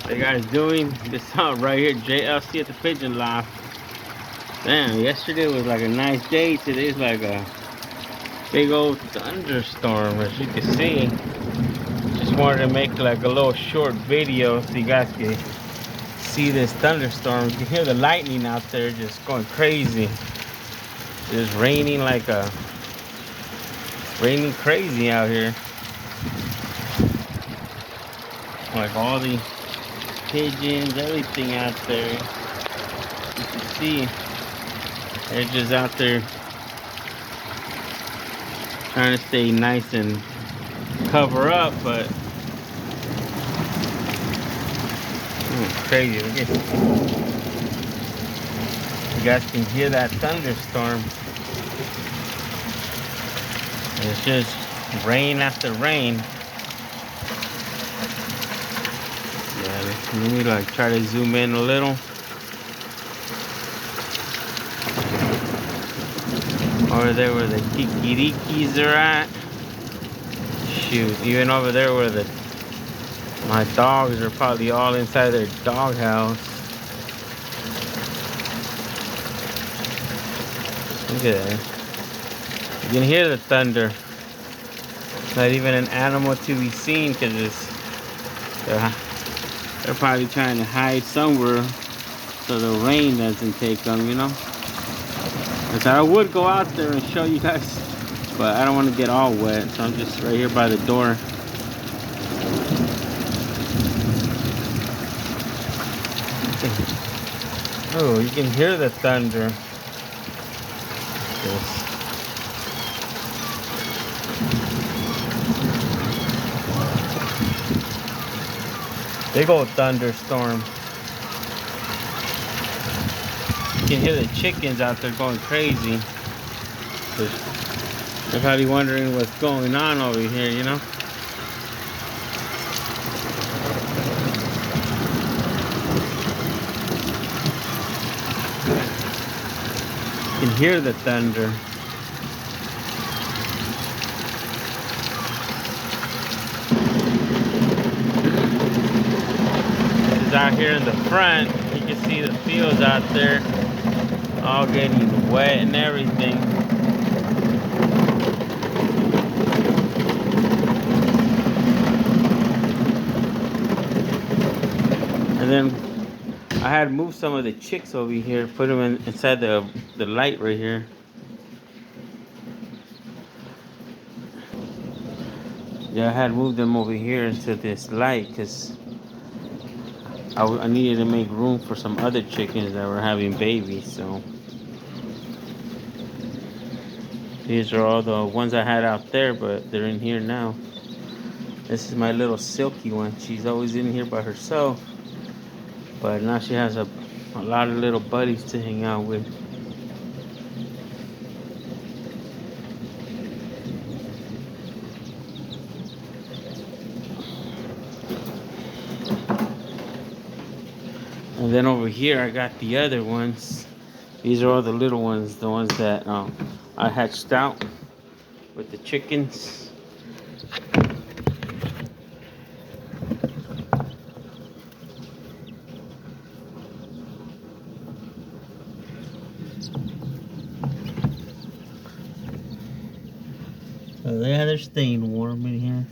Hey guys, doing this out right here, JLC at the Pigeon Loft. Damn, yesterday was like a nice day. Today's like a big old thunderstorm, as you can see. Just wanted to make like a little short video so you guys can see this thunderstorm. You can hear the lightning out there just going crazy. It's raining raining crazy out here. Like all the pigeons, everything out there. You can see they're just out there trying to stay nice and cover up, but crazy. Look at, you guys can hear that thunderstorm. It's just rain after rain. Yeah, let me like try to zoom in a little. Over there where the kikirikis are at. Shoot, even over there where my dogs are probably all inside their doghouse. Look at that. You can hear the thunder. Not even an animal to be seen because they're probably trying to hide somewhere so the rain doesn't take them, you know? So I would go out there and show you guys, but I don't want to get all wet, so I'm just right here by the door. Oh, you can hear the thunder. Big old thunderstorm. You can hear the chickens out there going crazy. They're probably wondering what's going on over here, you know? You can hear the thunder. This is out here in the front. You can see the fields out there all getting wet and everything. And then I had moved some of the chicks over here, put them inside the light right here. Yeah, I had moved them over here into this light because I needed to make room for some other chickens that were having babies. So these are all the ones I had out there, but they're in here now. This is my little silky one. She's always in here by herself, but now she has a lot of little buddies to hang out with. And then over here I got the other ones. These are all the little ones, the ones that I hatched out with the chickens. So yeah, they're staying warm in here.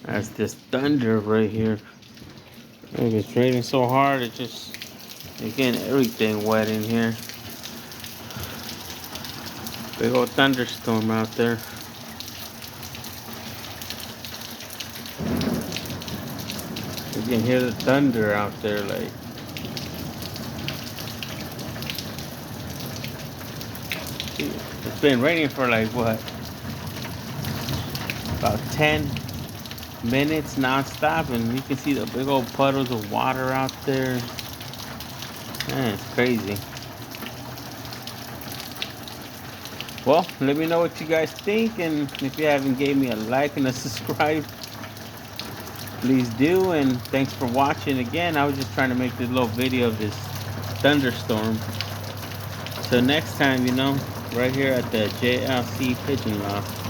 That's this thunder right here. Look, it's raining so hard, it's just again everything wet in here. Big old thunderstorm out there. You can hear the thunder out there, like. It's been raining for like what? About 10 minutes non-stop, and you can see the big old puddles of water out there. Man, it's crazy. Well, let me know what you guys think, and if you haven't gave me a like and a subscribe, please do. And thanks for watching again. I was just trying to make this little video of this thunderstorm. So next time, right here at the JLC Pigeon Loft.